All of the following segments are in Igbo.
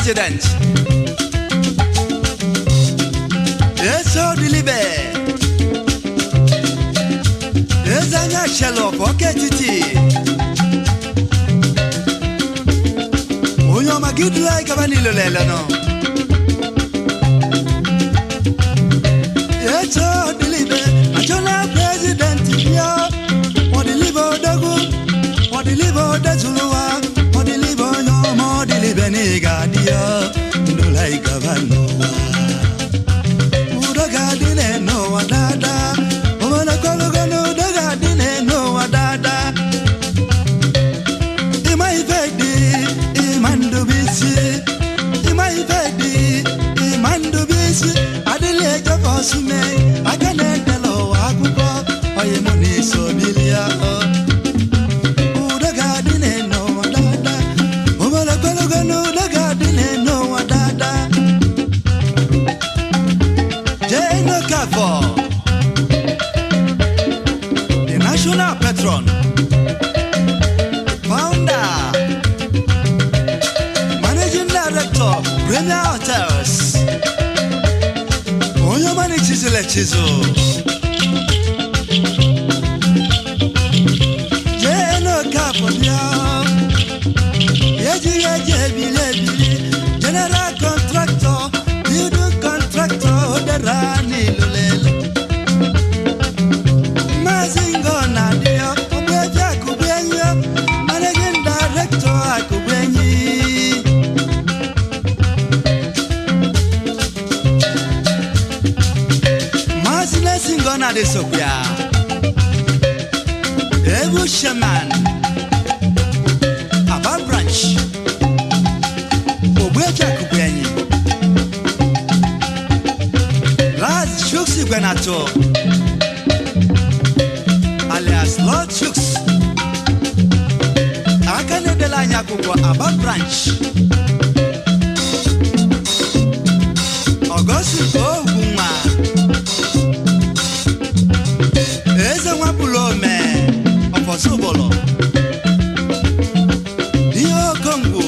president. Yes, so deliver. Yes, I'm not shallow for Ketty. Oh, you're my good like a vanilla lelano. Yes, so deliver. I don't have president. Yeah, or deliver the good, or deliver the Zuluwa, or deliver no more deliver Negadia. No like a vanilla. Udagadine no adada. Omana kologano dagadine no adada. Imai vedi, imandu bisi. Imai vedi, imandu bisi. Adele jafosume, agane delo akuko. Oye moni sobilia. Udagadine no adada. Omana kologano dagadine no adada. Jane Kafo, the national patron, founder, managing director, Premier Hotels. Oyo mani chizile chizo. Jane Kafo bile, general contractor, building contractor, the Rani Lulele. Mazingo Nadia, Obeja Kubenya, managing director Akubenyi. Masina Singona de Sopia, Ebu Shaman, Abba Branch, Obeja Kubenyi. Laz Shuksi Benato, alias Lord Shuks. Akane de la Nyakukwa Abba Branch. Augustin Oguma. Eze Wapulo me, Oposobolo. Dio Kongo.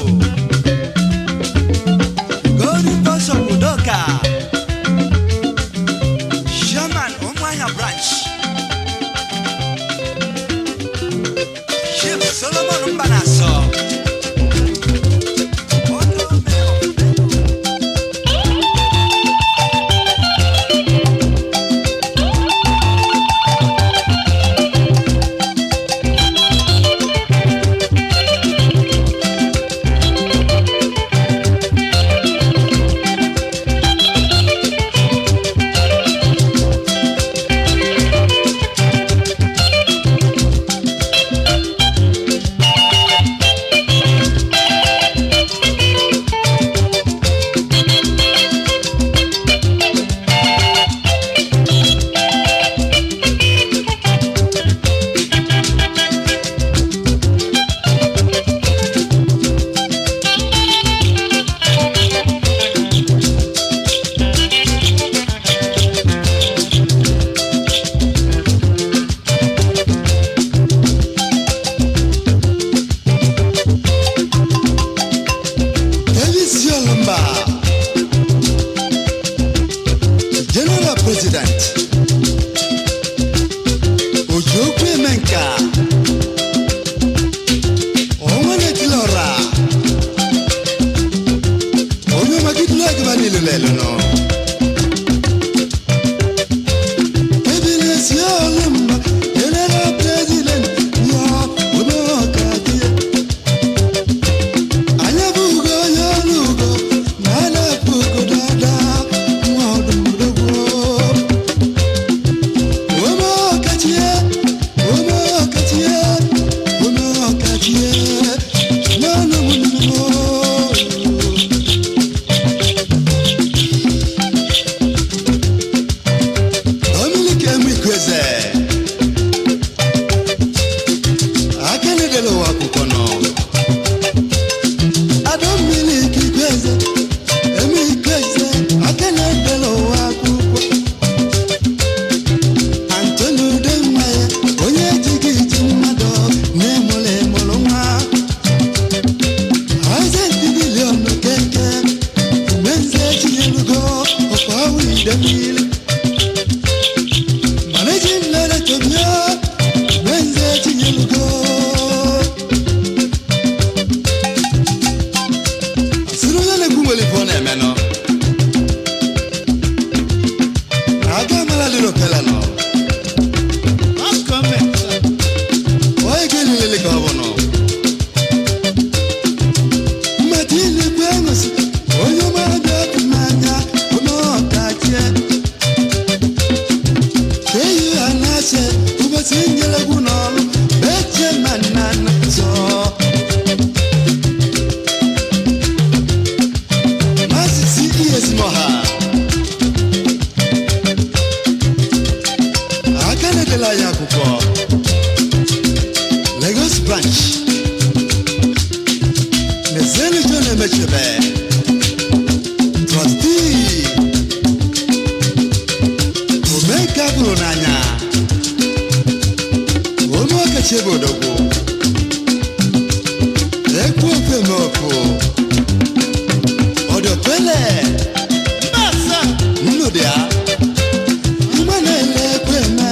Golden Poso Udoka. Shaman Omwanya Branch. Chief Solomon Mbanaso. chebodogo ekwu ofe n'ọkụ ọdọkwele masa nnụdị ya ịma na-ele ekweme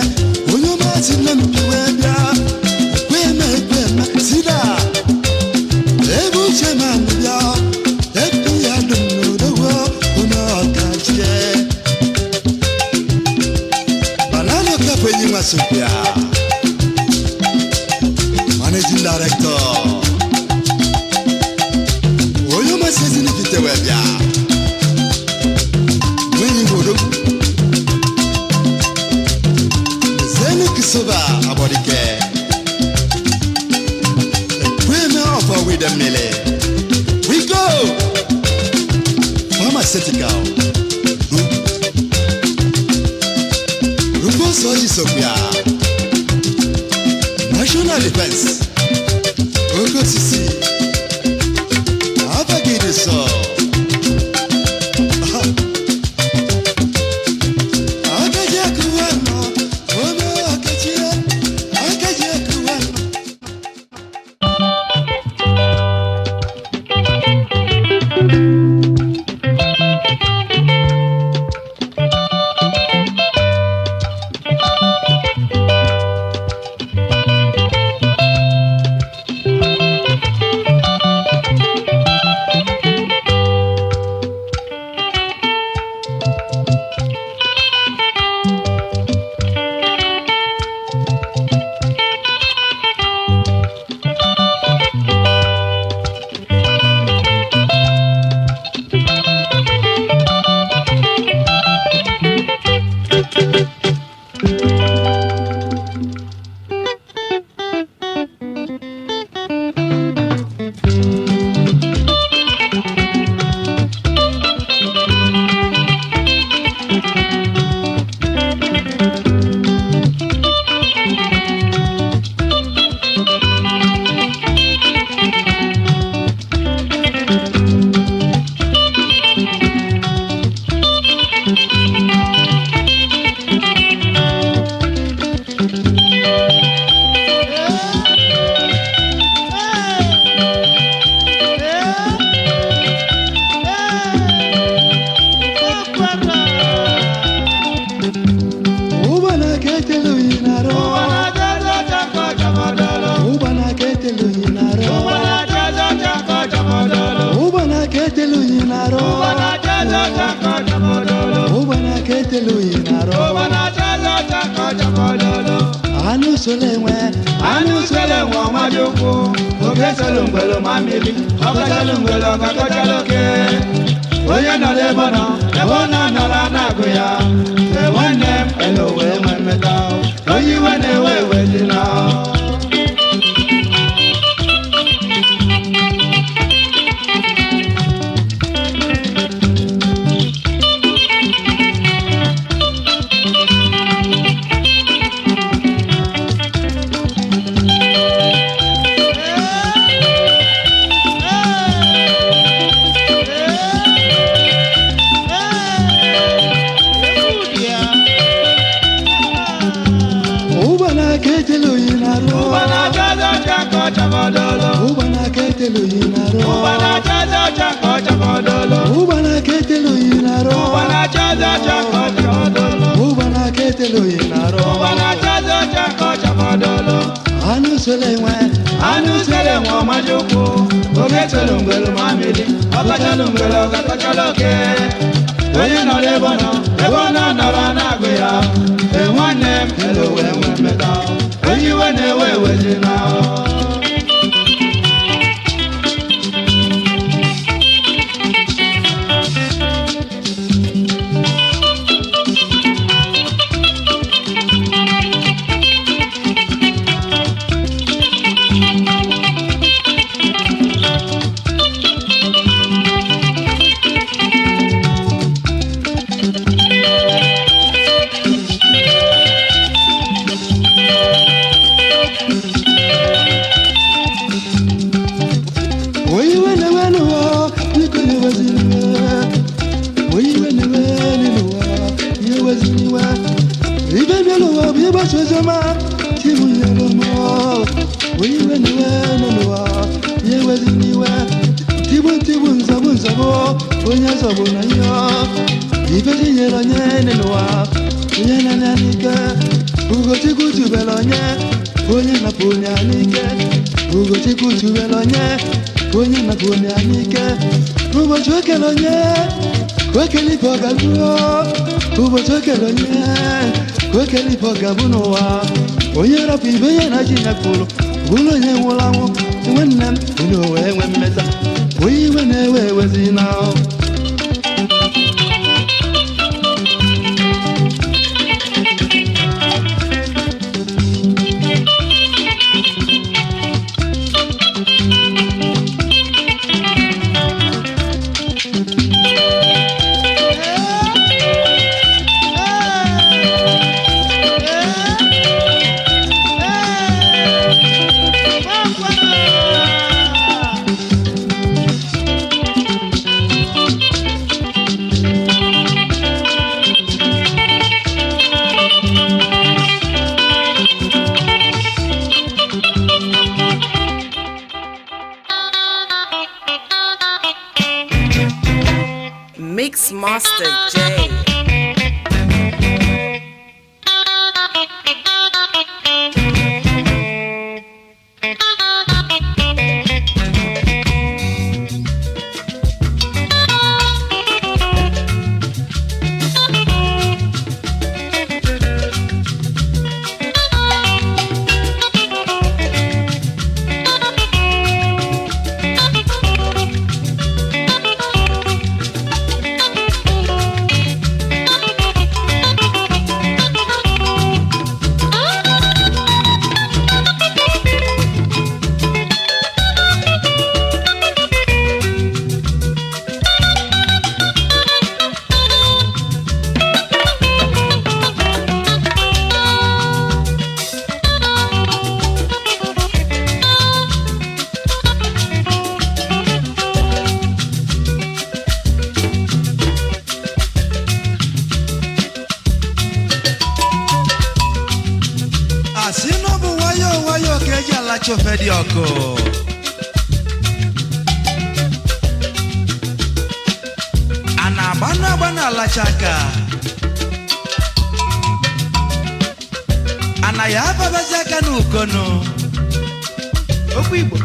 onye ọmasị nne m piwe bịa ekweme sida ebe uche ma bịa epi ya dum n'odogwo onye ọkachie banana kapwenyi masopia Managing Director Oyo masezi ni kitewebya Mwenye bodo Zeni kisoba abodike Ekweme offer with them mele We go Pharmaceutical Rupo soji sopya National Defense Oko Sisi Abagide so Akaje kuwano Omo akachie Akaje kuwano Anu sele wa majoko, oge salungelo mamili, oge salungelo kakachaloke. Oye na lebona na la nagoya. The one name hello we memeta, oyi we wedina. Ubana ketelu yinaro Ubana chaza chako chakodolo Ubana ketelu yinaro Ubana chaza chako chakodolo Ubana ketelu yinaro Ubana chaza chako chakodolo Anu sele wa majoko Oge salungelo mamili Oge salungelo kakachaloke Oye na lebona na la nagoya The one name hello we meta Oye we wedina. Ibebelo wa biba chezema timu yelo mo bona yo ibe nyelo nyene noa nyena nyanike ugo chikutu belonye onye na ponyanike ugo chikutu belonye onye na ponyanike ụbọchị okelonye kwekelipo gabuo ụbọchị okelonye kwekelipo gabu n'ụwa onye rapụ ibe ya na ji ya kwuru bụrụ onye nwụrụ anwụ nwanne m onye owe enwe mmeta onye iwe na-ewe ewezi na Mix Master J. Chofedioko Anabana lachaka Anayaba bazaka nukono Okwibo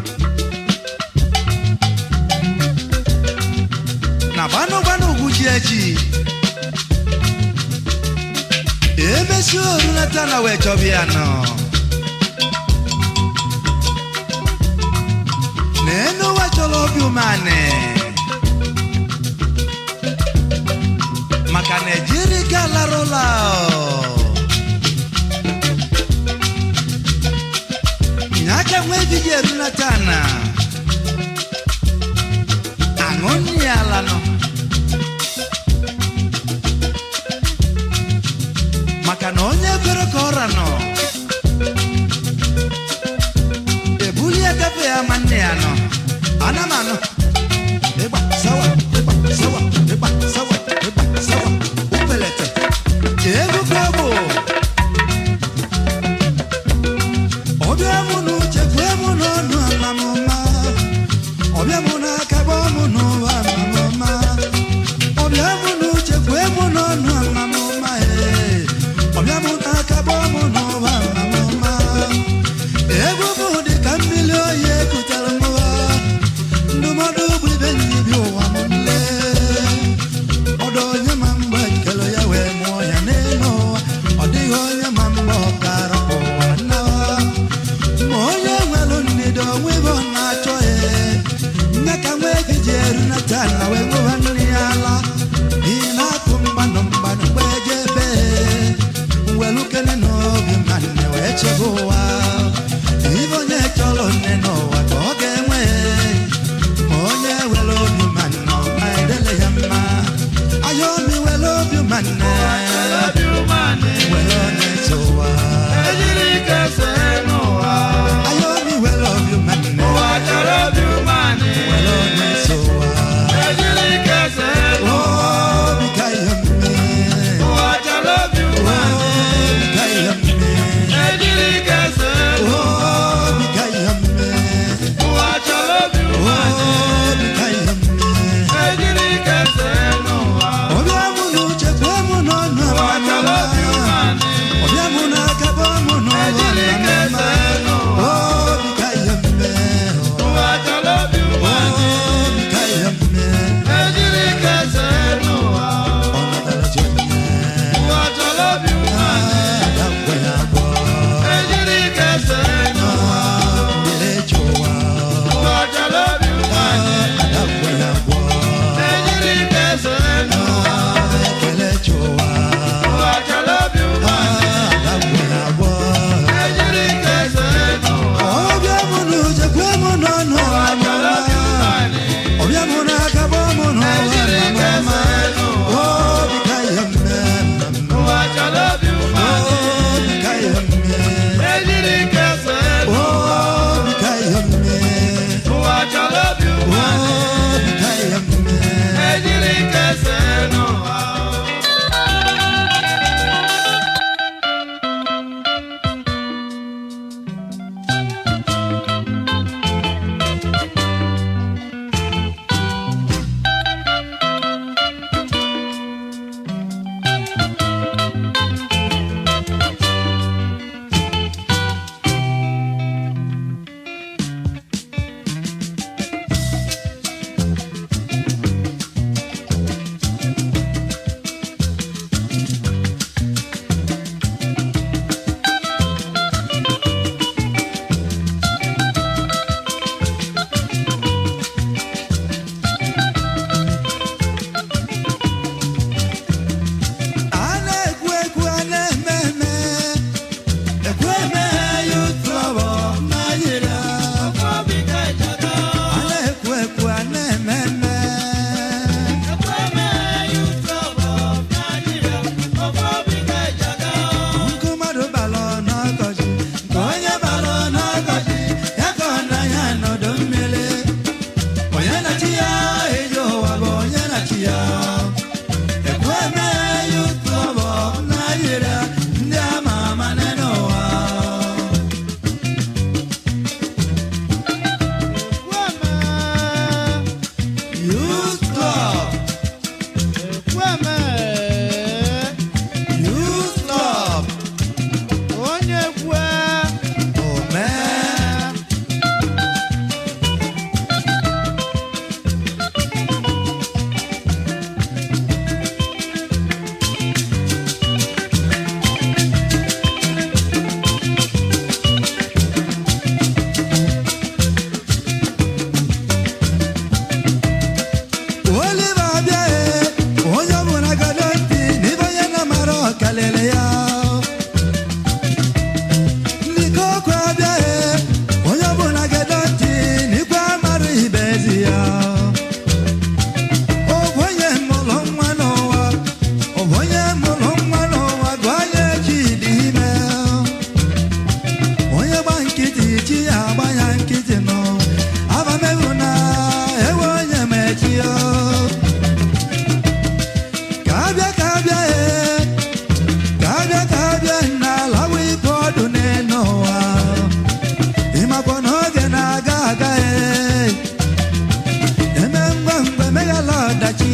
Nabano gujeji Emesu runatana wechobiano Neno wacholo biumane Makane jirika la rolao Nyaka mweji jeruna tana Angoni alano Makanonye pero korano Ebulia kape amaneano Anamano Eba sawa Eba sawa Upelete Ebu kabo Obiamunu chekwemunu Amamoma Obiamuna kabomunu Amamoma Obiamunu chekwemunu Amamoma Obiamuna kabomunu Amamoma Ebu budi kamilo ye kutalmua Numadu bubenyi biwa mumle Odonya mamba kelo yawe moya neno Odigonya mamba karapo wana Moya weluni do wibona choe Naka wegi jeru na tana wengu wanuni ala Ina kumba nomba nwejebe Welukene no bimane wechebuwa Ivo nye cholo neno watoge mwe Onye we love you man no maidele yama Ayomi we love you man Welone sowa Ejirike senowa Ayomi we love you man Welone sowa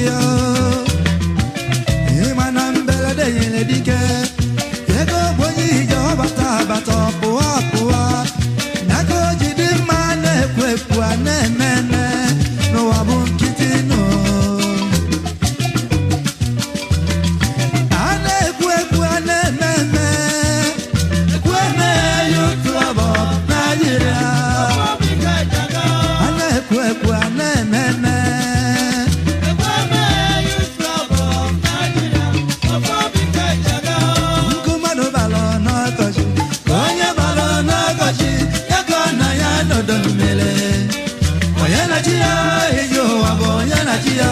gị ịma na mberede nyere dike ego onye ije ọbata abata pụwa pụwa aka o ji dị mma na-ekwu ekwu a na-eme eme n'ụwa bụ nkịtị nọ a na-ekwu ekwu a na-eme eme ekwu eme Youth Club of Nigeria a na-ekwu ekwu a na-eme eme nkụ mmadụ balọ n'ọkọchị ka onye balọ n'ọkọchị ya ka ọ na ya nọdụ mmiri onye na-achị ya iji ụwa bụ onye na-achị ya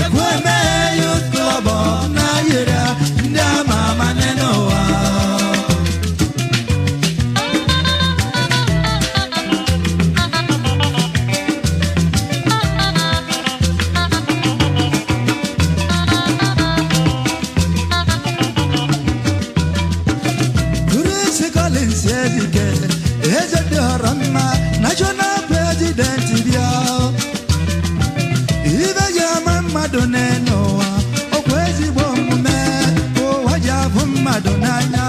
ekwu eme Youth Club of Nigeria ndị ama ama n'ụwa Ezike eze dị ọrọ mma national president bịa ibe ji ama mmadụ n'elu ụwa ọkwa ezigbo omume ụwa ji abụ mmadụ n'anya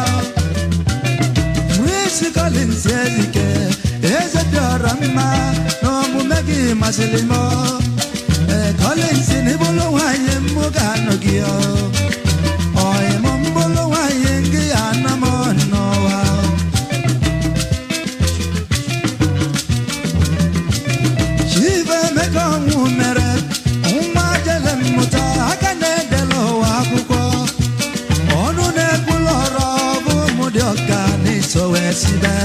Prince Collins Ezike eze dị ọrọ mma na omume gị masịrị m Collins n'ịbụlụ nwanyị m ga-anọ gị ọyị m mbụlụ nwanyị gị anọ m n'ụwa ọnwụ mere nwa jele mmụta aka na-edela ụwa akwụkwọ ọnụ na-ekwulu ọrụ bụ ụmụ dị ọka n'iso wee sibe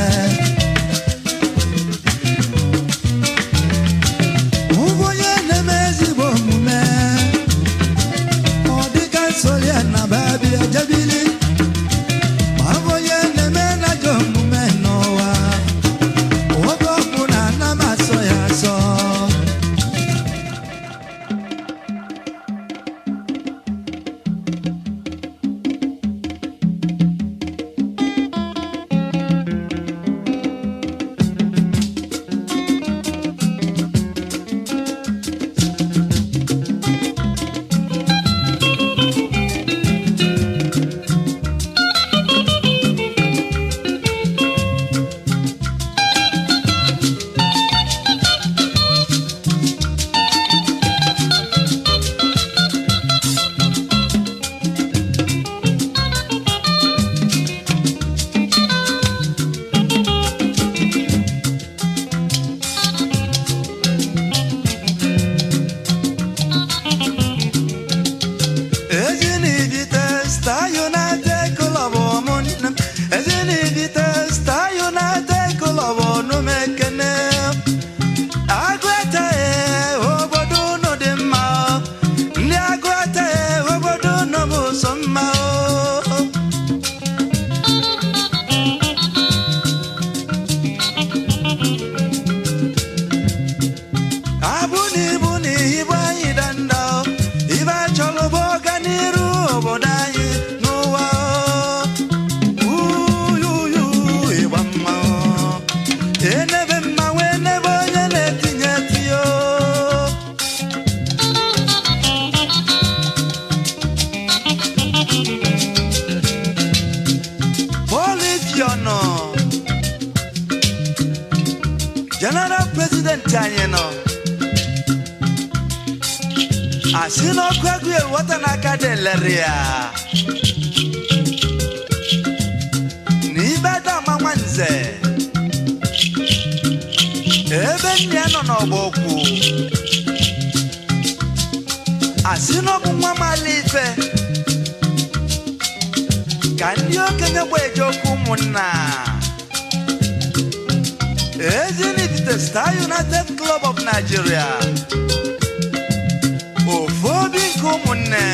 ụbụ onye na-eme ezigbo omume ọ dịka nsoli na babia jebili ma bụ onye na-eme najọ omume n'ụwa oge ọkpụ na ana m asọ ya asọ General President Tanyeno Asino kwagwe watana kadeleria Ni bada mamanze Ebe nyano n'oboku Asino kumwa malife Kandio kenye bwejoku muna Isn't it the Star United Club of Nigeria? Ofobi Kumune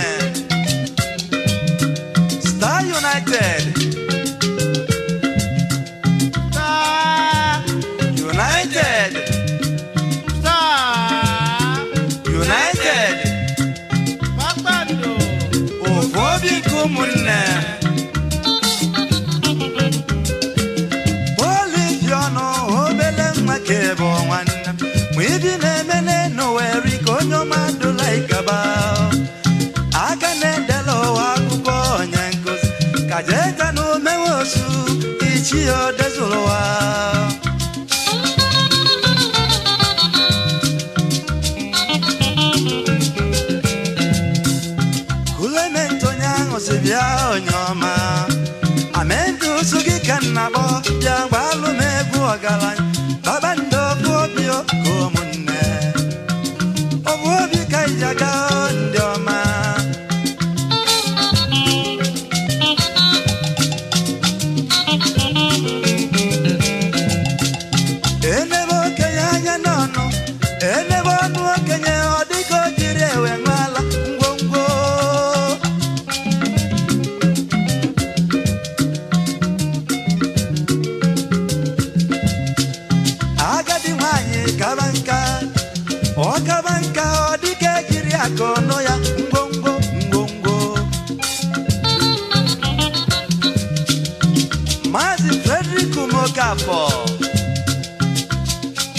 Star United Star United Star United Papando Ofobi Kumune Kebo one, we didn't no where we go no man do like a yaba Agane delo wakuko nyankos Kajeta no mewosu Ichio dezulowa Kulemento nyango sibia onyoma Amendu sugi kanabo Jangwalu megu agalan Babando kubio kumunne Obuobi kaijaga ondioma Enebo kenyanya nono Enebo nuo kenye odiko jirewe ngala Ngongo Agadi mwanyi kabanka Okabanka odike jiriako noya Ngongo ngongo Mazi Frederick Mokapo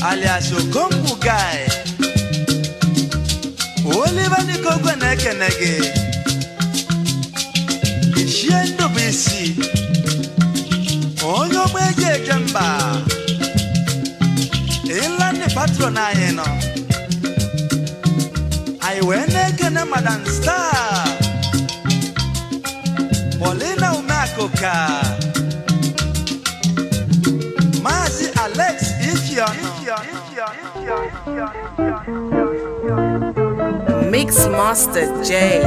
alias Okongu Guy Oliver Nikogwe Nekenege Ishiendo bisi Onyo mweje jemba Ilani patron ayeno Aiwene kene Madam Star Paulina Umakoka Mazi Alex Ifyono Mix Master J.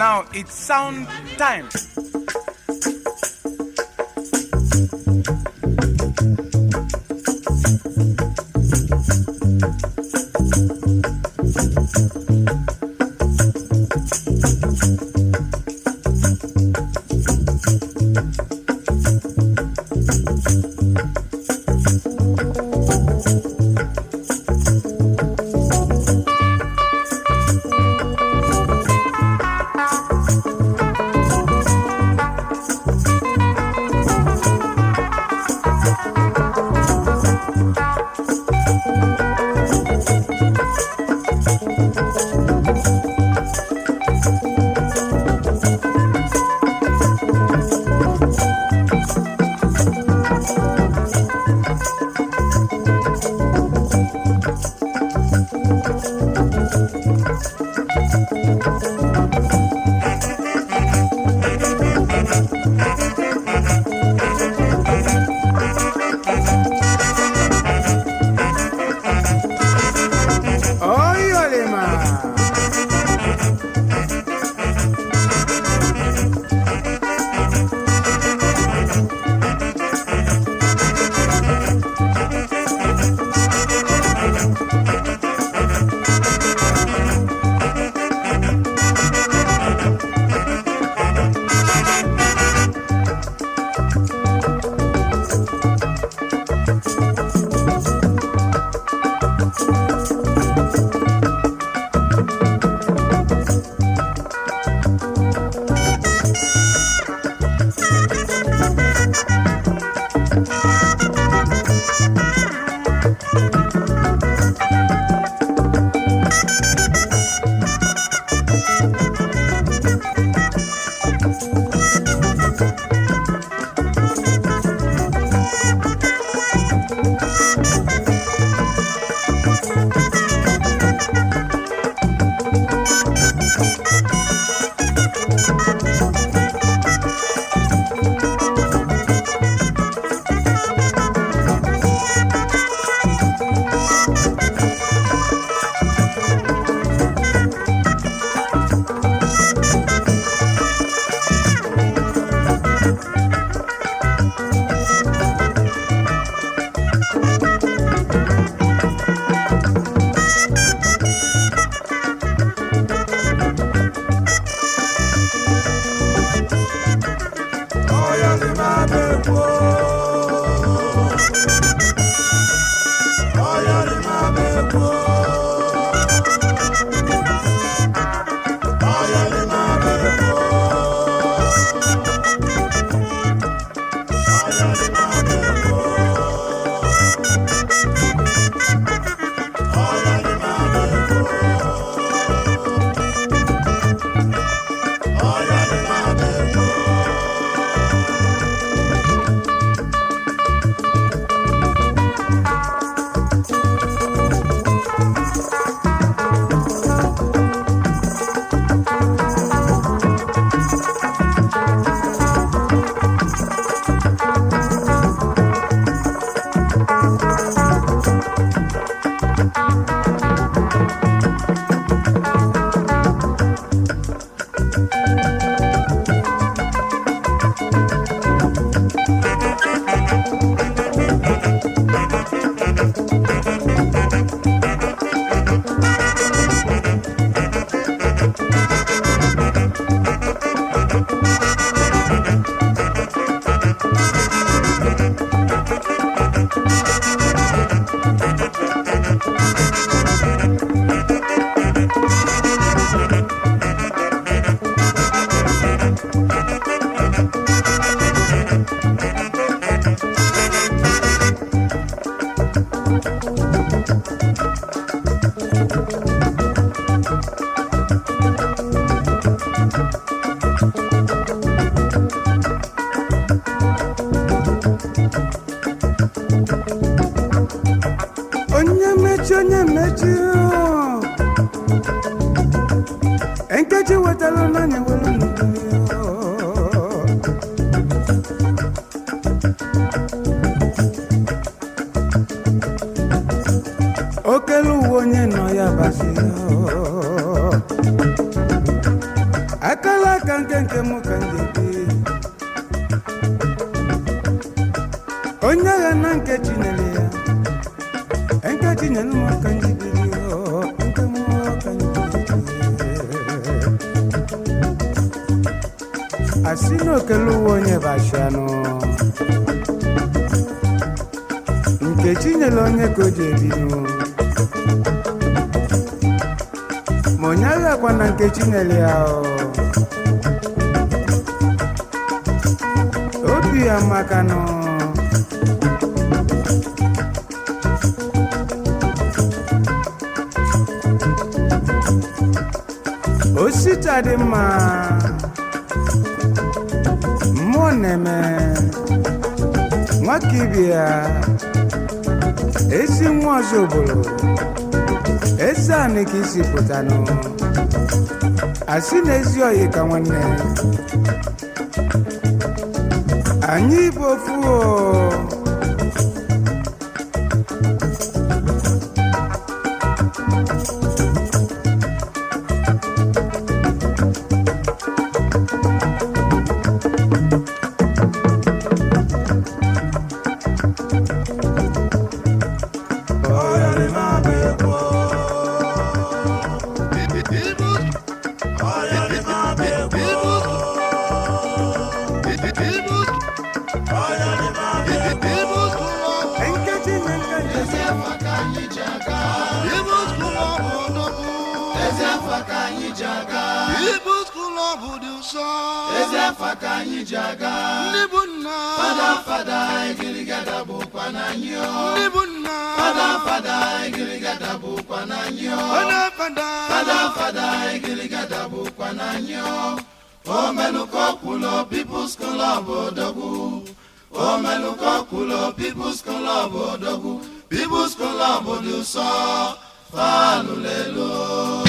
Now it's sound time. Ochonye mechi Enkeji wetalo nanye welu nukumi Okelu wonye no ya basi Akala kankenke mukanjebi Onyaga nanke chinelia Enke chinelu mukanjebi Enke mukanjebi Asino okelu wonye bashano Nke chinyelu onye kojebinu Monyaga kwa nanke chinelia Obi amakano Osita de ma Moneme Mwakibia Esi mwazobolo Esa nekisi potano Asine ezio yeka mwane Anyi bofuo People's Club Odogu. Oh, Meluko Kulo, People's Club Odogu. People's Club Odu so Falulelo.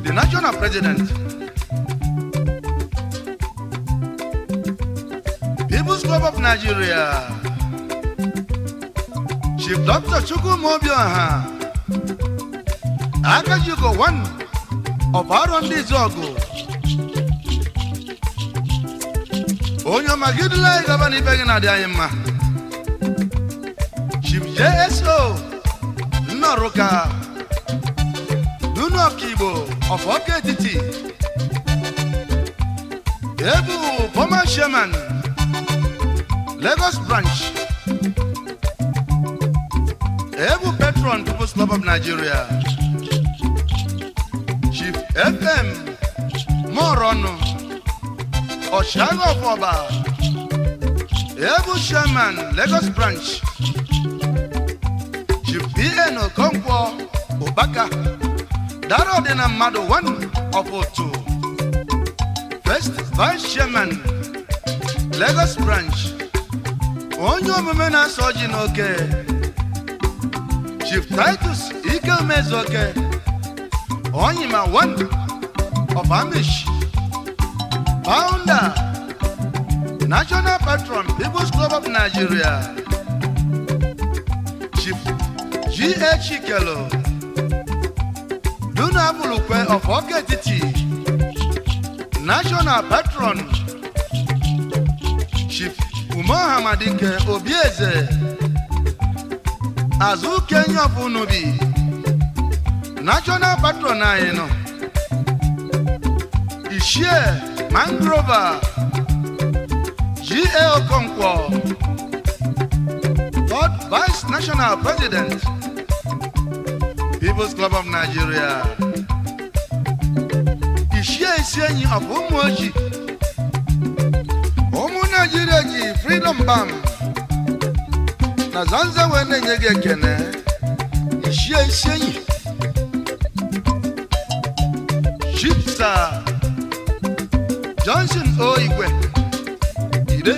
The national president, People's Club of Nigeria, Chief Dr. Chukwuma Obiaha, Akajuko, one of our Zogo, Onyo Magidula Gabani Begana Diama, Chief JSO, Naroka, Nuno Kibo of OKTT, Ebu, former chairman, Lagos branch, Ebu Petron, People's Club of Nigeria, Chief FM, Morono, Oshago Foba, Ebu chairman, Lagos branch, Chief B.N. Okonkwo, Obaka, Daro Dena Mado 1 of O2, First Vice Chairman, Lagos Branch, Onyo Mumena Sojin Oke, Chief Titus Ike Mezoke, Onyima 1 of Amish, founder, National Patron, People's Club of Nigeria, Chief G.A. Chikelo, Duna Mulukwe of Oketiti, National Patron, Chief Umar Hamadike Obieze, Azu Kenya Funubi, National Patron Ayeno, Ishie Mangrover, G.A. Okonkwo, Third Vice National President, People's Club of Nigeria, Ishie Isenyi of Umuoji, Omu Nigeria Ji Freedom Bam, Nazanza Wene Nyege Kene, Ishie Isenyi, Shipsa, Johnson Oigwe, Ide,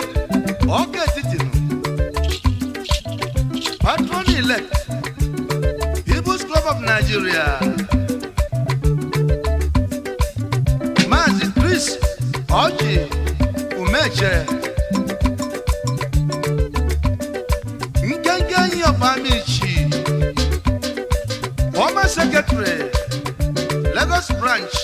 Oke Titino, Patron Elect, People's Club of Nigeria, Mazi Chris Oji Umeche, Nkenkenyi of Amici, former Secretary, Lagos Branch,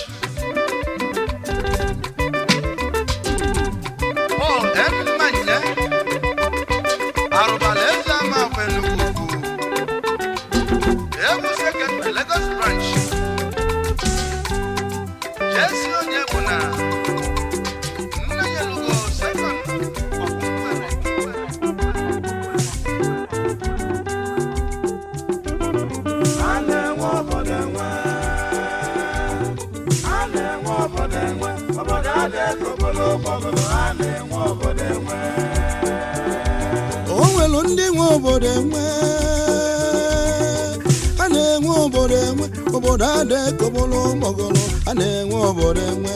Paul M. Manye, Arubaleza Mafenukuku, Ebu Secretary, Lagos Branch, Jesse Onyebuna, Nnayelugo Second, onwelu ndị nwe obodo enwe a na-enwe obodo enwe obodo adị kobolo mogolo a na-enwe obodo enwe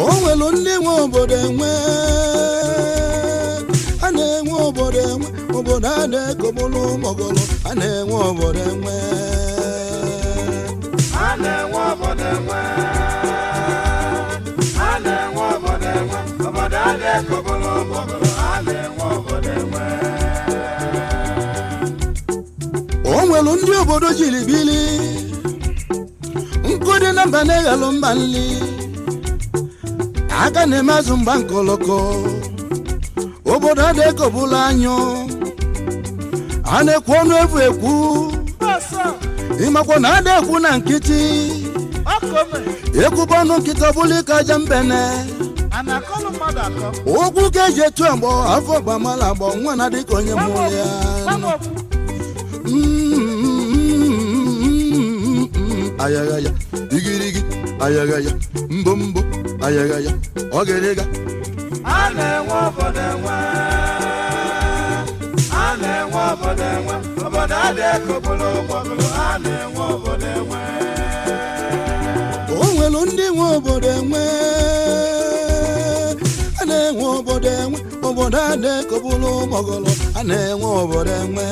onwelu ndị nwe obodo enwe a na-enwe obodo enwe obodo adị kobolo mogolo a na-enwe obodo enwe onwelu ndị obodo jiri bili nkụdị na mba na-eghelụ mba nli aka na-eme azụ mgba nkoloko obodo adị kobolo anyụ a na-ekwu ọnụ efu ekwu ịmakwa na adị ekwu na nkịtị ekwuba ọnụ nkịtị ọbụla ike aja mbene okwu ka eji etu agbọ afọ gbamala agbọ nwa na dịka onye mụrụ ya ayaghaya igirigi ayaghaya mbombo ayaghaya ogerega onwelu ndị nwe obodo enwe a na-enwe obodo enwe obodo adị kobolo mogolo a na-enwe obodo enwe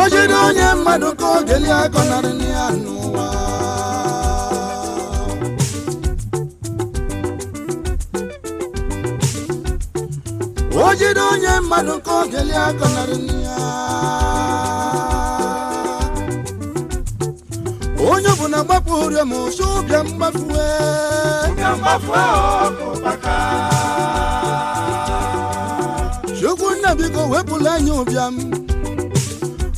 ojide onye mmadụ ka ogeli akọnarị ya n'ụwa ojide onye mmadụ ka ogeli akọnarị ya onye ọbụla gbapụ ure ma osu bịa mgbafue Chukwu nna Chineke biko wepụla anyị ụbịam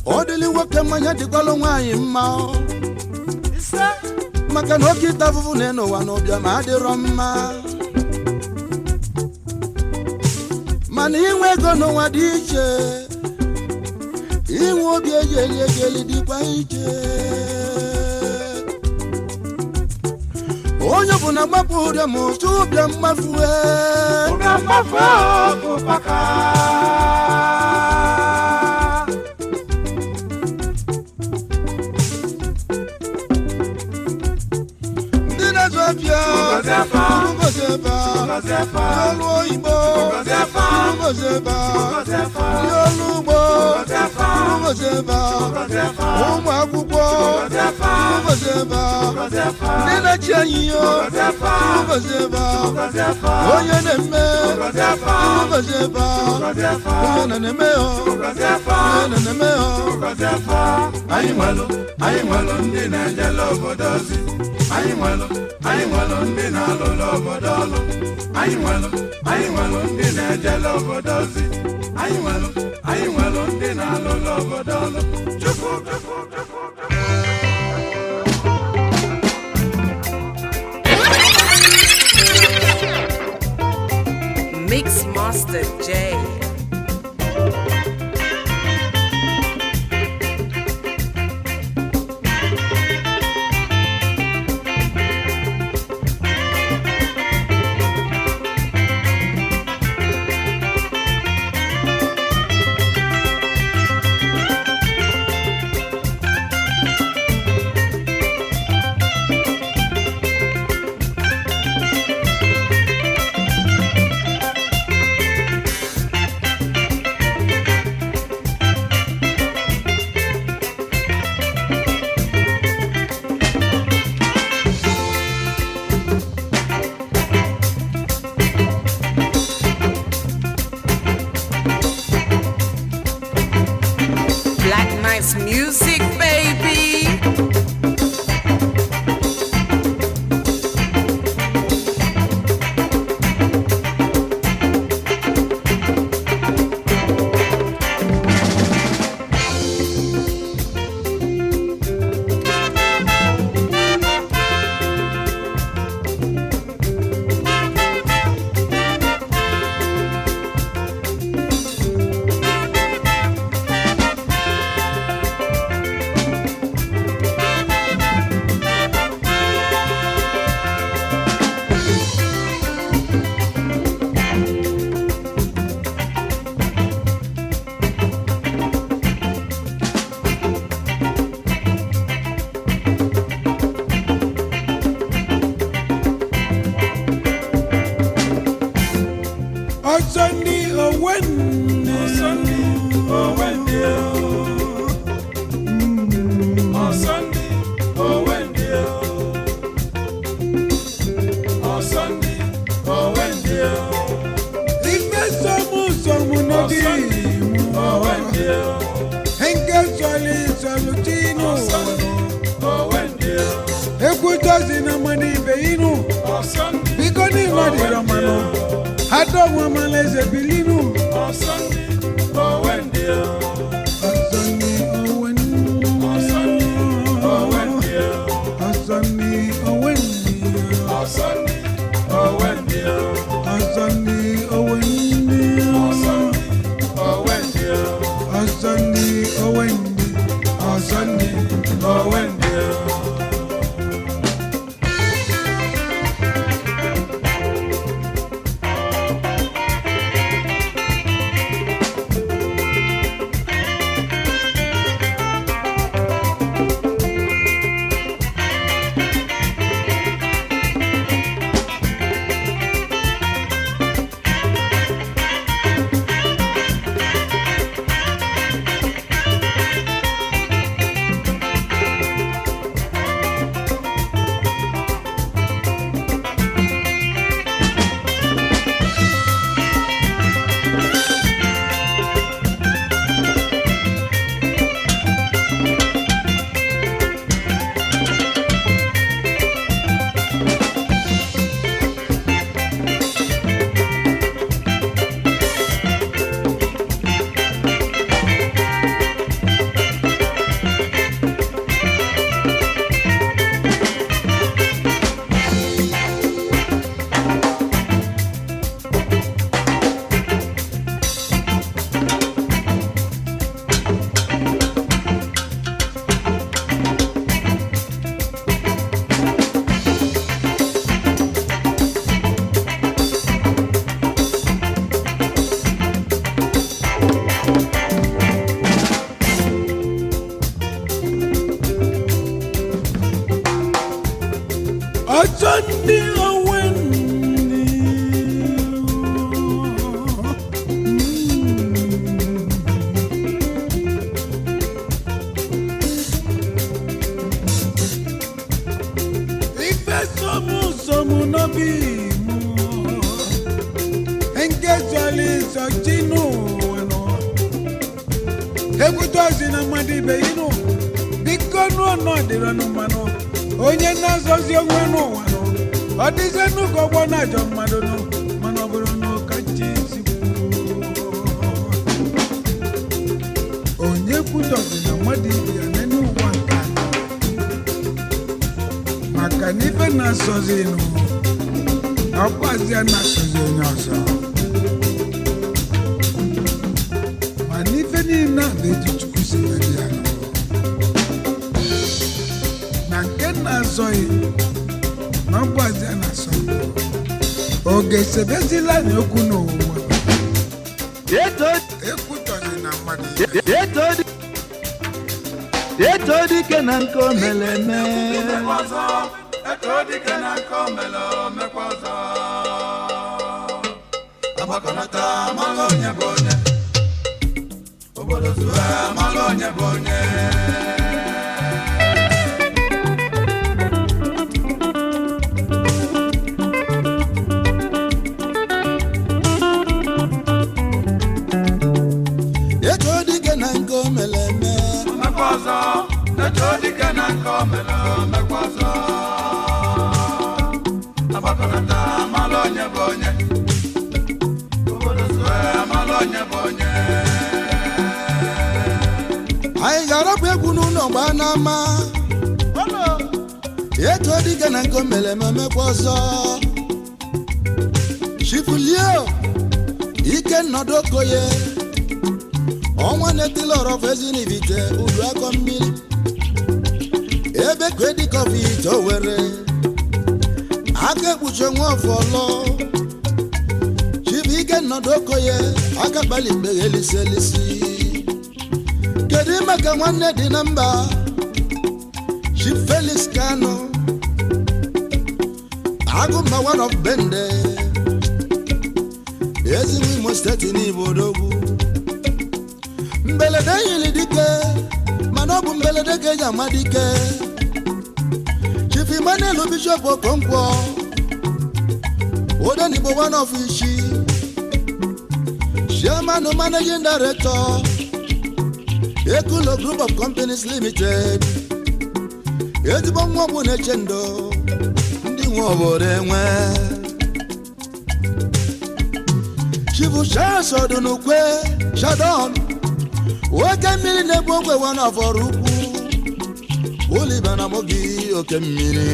ọ dịlị nwoke mmanya dịkwalụ nwaanyị mma maka na oke ịta afụfụ na n'ụwa n'ụbịam adịrọ mma mana inwe ego n'ụwa dị iche inwe obi eji eli egeli dịkwa iche onye bụ na gbapụ ụbịam ụtụ ụbịam mgbafue Kupaka Dina Zofia Ngozefa Yolu Oyibo Ngozefa Yolu Ugbo Ngozefa Ụmụ akwụkwọ Ngozefa Dina Chianyiyo Ngozefa Onye na-eme Ngozefa Onye na-eme Anyị nwelu ndị na-ejele obodo ozi anyị nwelu ndị na-alụlụ obodo ọlụ anyị nwelu ndị na-ejele obodo ozi anyị nwelu ndị na-alụlụ obodo ọlụ Chukwu Mix Master J. Music, baby. ekwute ozi na mmadụ ibe inu biko n'ụlọ dịrọnụ mmanụ onye na-azọzi onwe n'ụwa nụ ọ dịzie nnukwu ọgbọ na-ajọ mmadụ nụ mana ọ bụrụ na ụka ji zigbo onye kwutọzi na mmadụ ibe ya n'elu ụwa nke a maka na ife na-asọzi nụ ọkwazịa na-asọzi onye ọzọ mana ife niile a na-eji Chukwu si were ya nụ na nke na-azọghị na ọkwazịa na-asọ oge sebezila na okwu n'ụwa ekwutọzi na mmadụ eto dike na nke o mere eme Abakanata malo onye bụ onye obodo zuwa malo onye bụ onye eto dike na nke o mere eme mekwazo eto dike na nke o mere mekwazo abakanata malo onye bụ onye anyị ga-arapụ egwu n'ụlọ mgbe a na-ama eto dike na nke o mere ememekwa ọzọ Chifulio ike nnọdụ okoye ọnwa na-etili ọrọfụ ezinivite udu akọ mmiri ebe kredikọfi ite Owere aka ekpuchi nwa ọfọlọ ike nnọdụ okoye aka kpali mkpeghe elisi kedu maka nwanne dị na mba Chief Felix Kano Agụmba one of Bende ezigbo Imo steeti n'Igbo odogwu mbelede yili dike mana ọ bụ mbelede ka eji ama dike Chief Emmanuel Bishop Okonkwo Odenigbo one of Ishi Chairman and Managing Director Ekulo Group of Companies Limited ezigbo nwa bụ na-eche ndo ndị nwe obodo enwe Chifu Charles Odunukwe Shadon oke mmiri na-ebu ogwe one of ọrụ ukwu Oliver na Mogi oke mmiri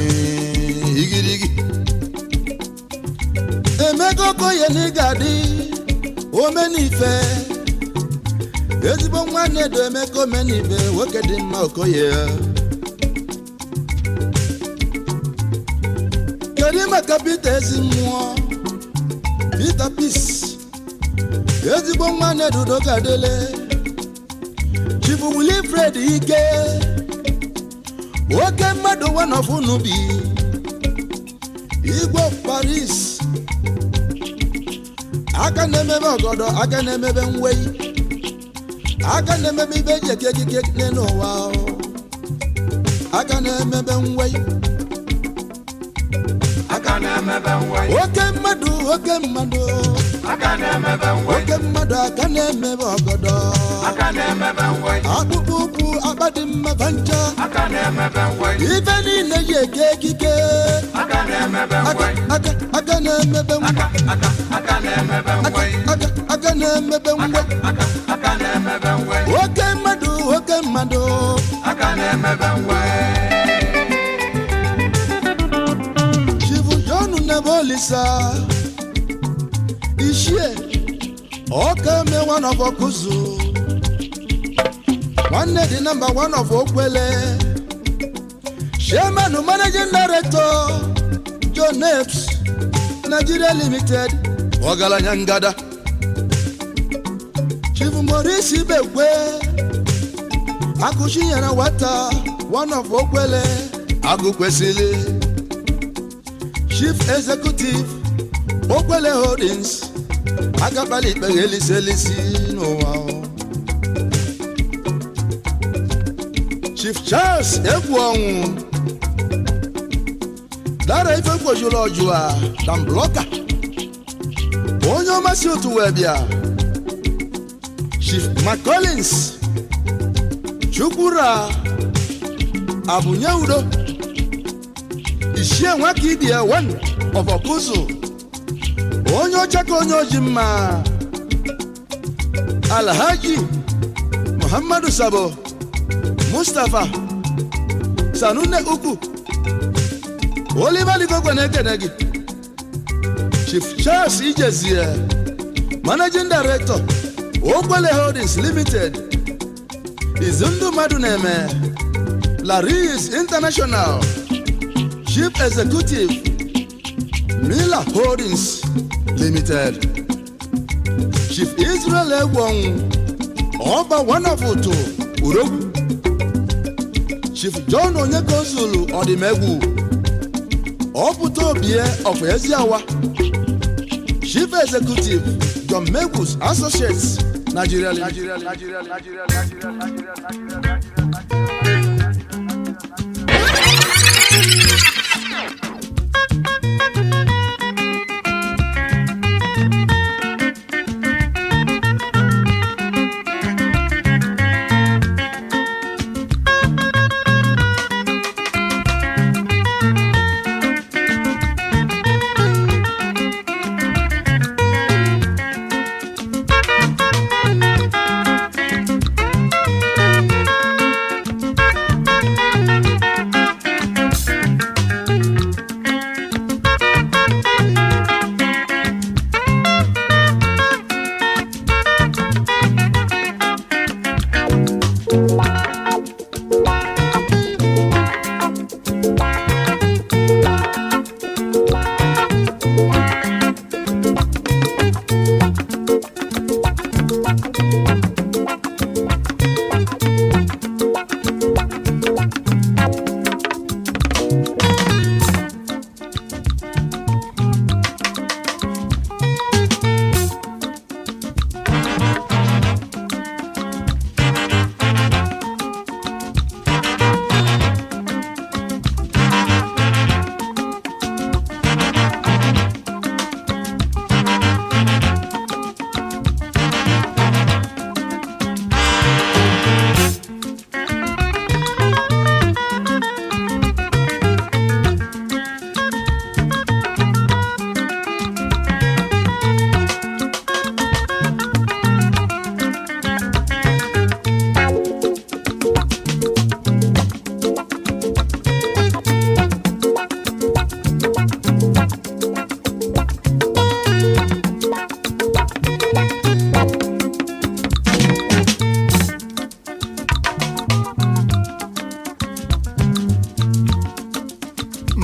igirigi Emeka Okoye n'Igadi Omenife ezigbo nwanne do Emeka Omenife nwoke dị mma Okoye kedu maka Peter Ezimụọ Peter Peace ezigbo nwanne Dudo Kadele Chief Wilfred Ike nwoke mmadụ one of Unubi Igbo Paris aka na-emebe ọgọdọ aka na-emebe nwei aka na-emebe ibe eji eke ekike n'ụwa aka na-emebe nwei aka na-emebe nwei oke mmadụ aka na-emebe nwei oke mmadụ aka na-emebe ọgọdọ aka na-emebe nwei akpụkpọ ụkwụ akpadi mmebe ncha aka na-emebe nwei ibe niile ji eke ekike aka na-emebe nwei aka na-emebe nwei aka na-emebe nwei aka na-emebe nwei aka na-emebe nwei oke mmadụ aka na-emebe nwei Chifu John Nebolisa Ishie Oka me one of Okuzu nwanne dị number one of Okwele Chairman and Managing Director John Nepes Nigeria Limited Ogalanya Ngada Chief Maurice Ibekwe Akushiyana Wata one of Okwele Agukwesili Chief Executive Okwele Holdings Agabali Elisi no Chief Charles Egwonwu Dara ife kwojulu ojua Dan bloka Onyo masi otu webia Chief McCollins Chukwura Abunya Udo Ishie Nwakidia one of Okuzu Onyo Chako Onyo Jimma Alhaji Muhammadu Sabo Mustafa Sanune Uku Oliver Likoko Nekenegi Chief Charles Ijezie Managing Director Okwele Holdings Limited Izundu Maduneme Laris International Chief Executive Mila Holdings Limited Chief Israel Ewong Oba Wanafoto Urogu Chief John Onyekozulu Odimegu Oputobie of Eziawa Chief Executive John Megus Associates Nigeria.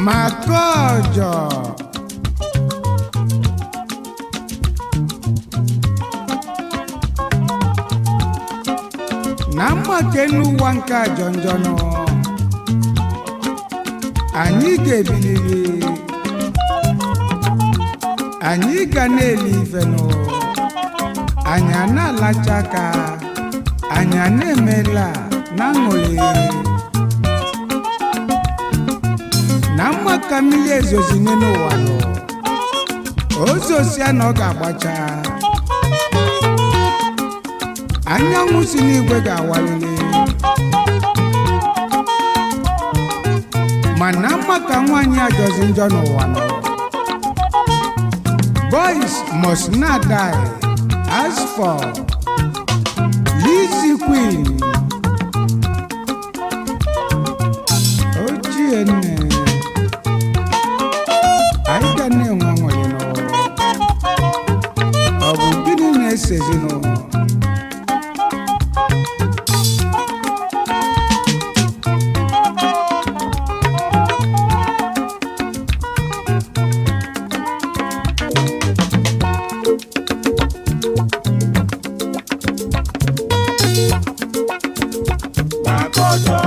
Makojo Nama kenu wanka jonjono Anyị ga-ebiliri Anyị ga na-eli ifeno Anyị na-alachaka Anyị na-emela na ṅụrị Na mma ka mmiri ezozine n'ụwa nọ Ozosia na ọ ga-agbacha Anyanwụ si n'igwe ga-awalili Mana mma ka nwaanyị ajọzi njọ n'ụwa nọ Boys must not die As for Lizzy Queen Ochie nne Anyị ga na-enwe nwere nọ Ọ bụ gịnị na-esezi nọ Makojo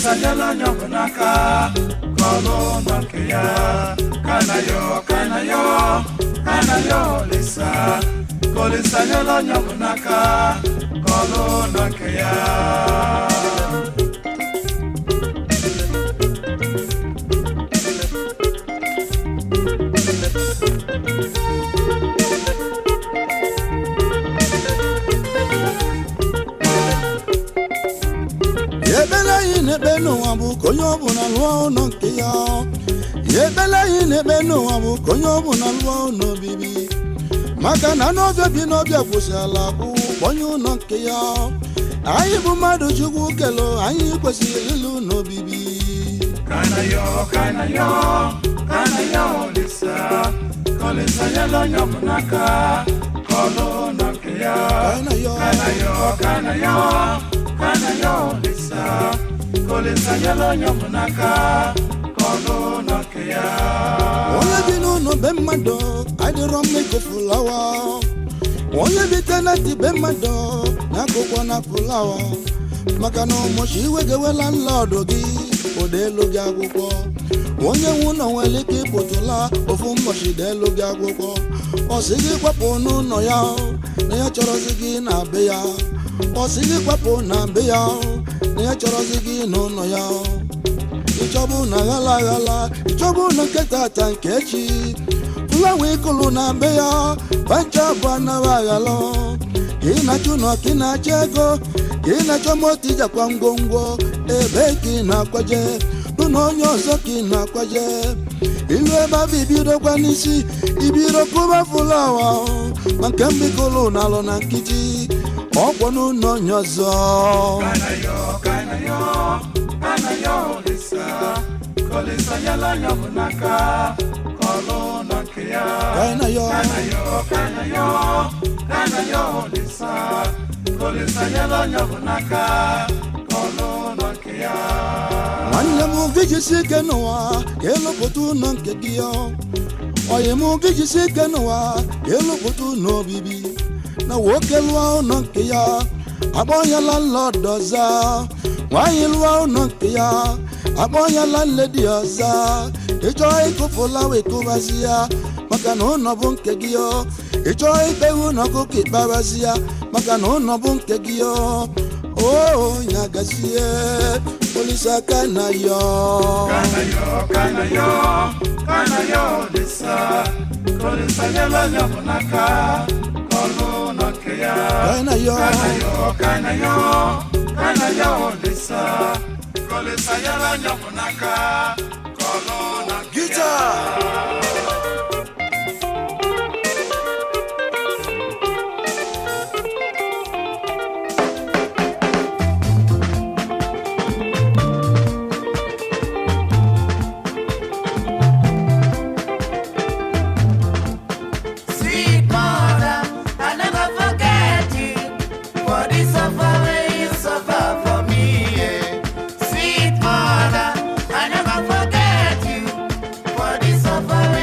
kolisanyela nyobunaka kolo nokia kanayo kanayo kanayo lisa kolisanyela nyobunaka kolo nokia Yebele no abu konyo buna luo no kia. Yebele no abu konyo buna luo no bibi. Makana no bebi no bia kusala ku konyo no kia. Ayi bu madu chugu kelo ayi kwesi lilu no bibi. Kanayo kanayo kanayo lisa kolisanyela nyobunaka kolo nokia Kanayo kanayo kanayo lisa kolisanyela nyobunaka kolo nokia Oye binu no bemado adirom me ko fulawa. Oye bitana ti bemado na ko na fulawa. Makano moshi wege wela lodogi odelu gaguko. Onye nwuno nwere ike ịpụtụla ofu mbọchị delu gị akwụkwọ ọ sị gị kwapụ n'ụlọ ya na ya chọrọzi gị na be ya ọ sị gị kwapụ na be ya na ya chọrọzi gị n'ụlọ ya ịchọbụ na ghala aghala ịchọbụ na nketa ata nke echi fụlawa ịkụlụ na be ya bancha bụ anaghị aghala ka ị na-achụ nọ ka ị na-achọ ego ka ị na-achọ moto ijakwa ngwongwo ebe ka ị na-akwaje na onye ọzọ ka ị na-akwaje ilu ebe abụ ibidokwa n'isi ibido kụba fụlawa ma nke mbikụlụ na alụ na nkịtị ọkwọ n'ụlọ onye ọzọ kanayo kanayo kanayo lisa kolisanyela nyobunaka kolo nokia Kanayo kanayo kanayo lisa kolisanyela nyobunaka kolo nokia nwanne m gị jisi ike n'ụwa ka ịlụpụta ụlọ nke gị oyi m gị jisi ike n'ụwa ka ịlụpụta ụlọ obibi na nwoke lụọ ụlọ nke ya akpọnyela nlọdụ ọza nwaanyị lụọ ụlọ nke ya akpọnyela nledi ọza ịchọọ ịkụfụlawa ịkụbazi ya maka na ụlọ bụ nke gị ịchọọ ikpewe ụlọ ọkụkọ ikpebazi ya maka na ụlọ bụ nke gị nyagazie polisa kanayo lisa kolisanyela nyobunaka kolo nokia kanayo lisa kolisanyela nyobunaka kolo nokia guitar Sweet mother, I never forget you for the suffering you suffer for me. Sweet mother, I never forget you for the suffering.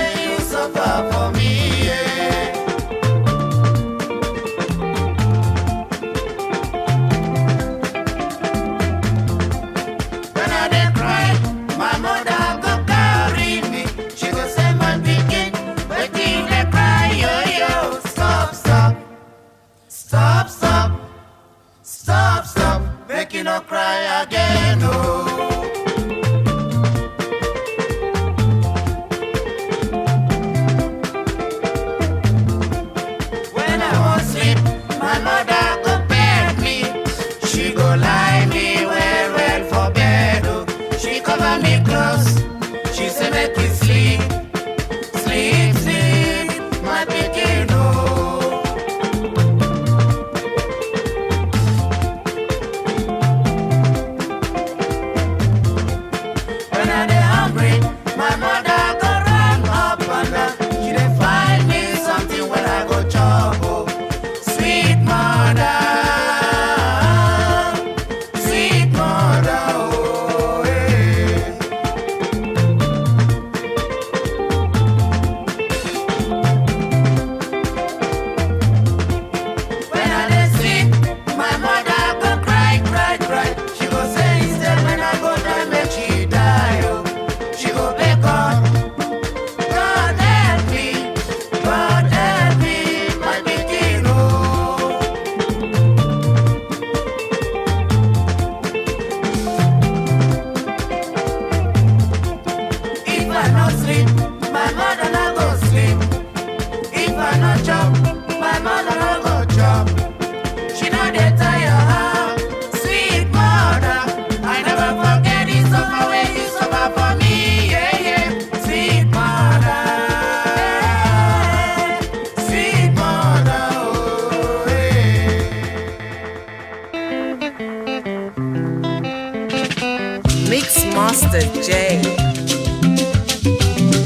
Mr. J.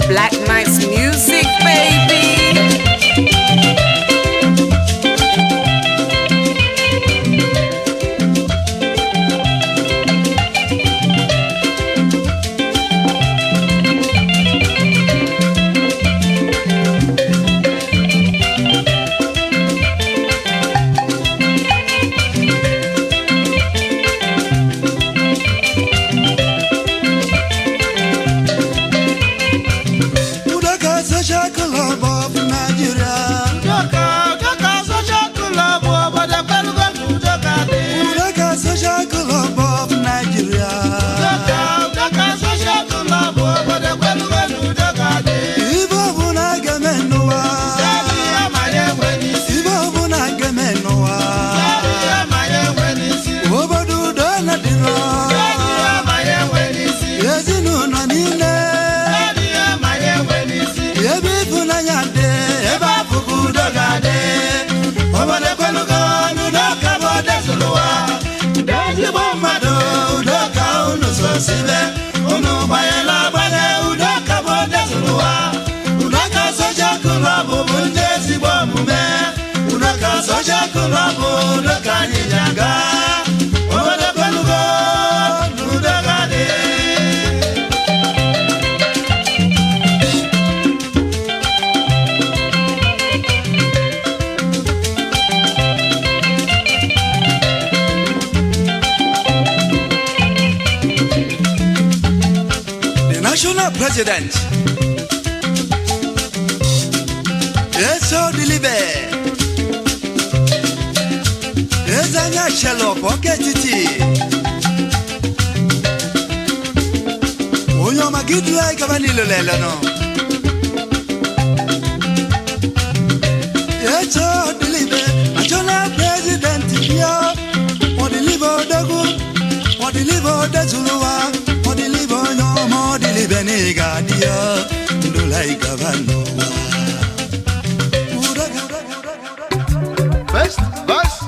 Black Nights Music, baby. President, yes, so deliver. Yes, I'm not shallow, pocket it. Oh, you're my good like a vanilla lelano. Yes, so deliver. National President, yeah. Or deliver the good, or deliver the Zulua, or deliver no more, deliver Negadia, do like a vanilla. First Vice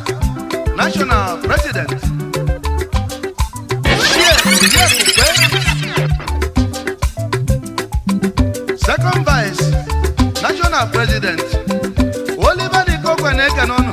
National President. Second Vice National President. Oliver Di Kokweneke nono.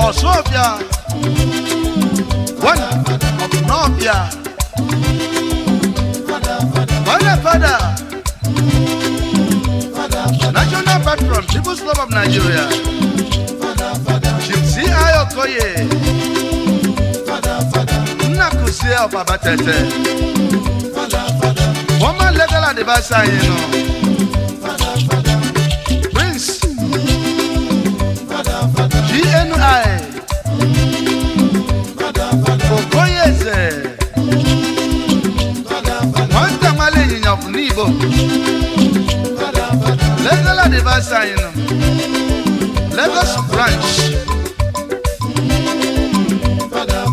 Osofia, one of Novia, Father, National Patron, People's Club of Nigeria, Chimsi Ayokoye, Nakusia of Abatete, former legal advisor, Prince GNI Okoyeze Wanta Malay of Nibo Legal advisor Lagos branch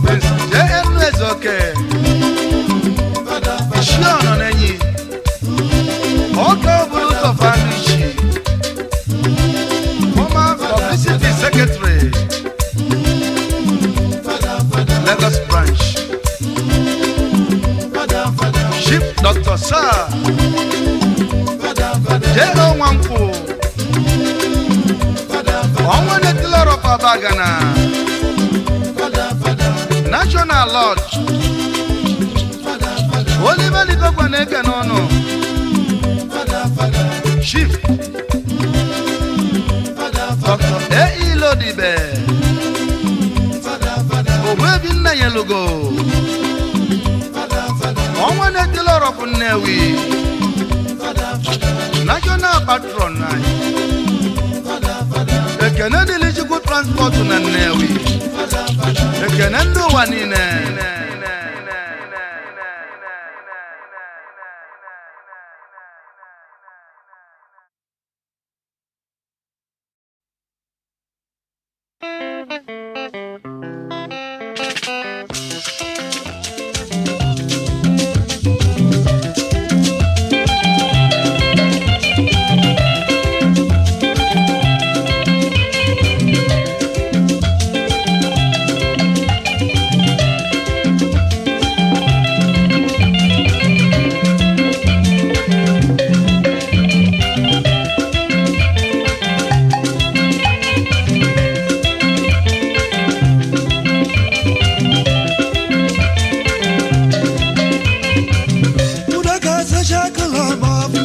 Prince JNI is okay Shion on any Oko Buluto Famishi former publicity secretary Lagos branch Chief Dr. Sir J.O. Wampu Onwene Tiller of Abagana National Lodge Oliver Di Kokweneke nono Chief Dr. A.E. Lodibe Obwebinna Yelugo Onwene Tiller of Nnewi National Patron Ekene Diligical Transport na Nnewi Ekene Ndo Wanine above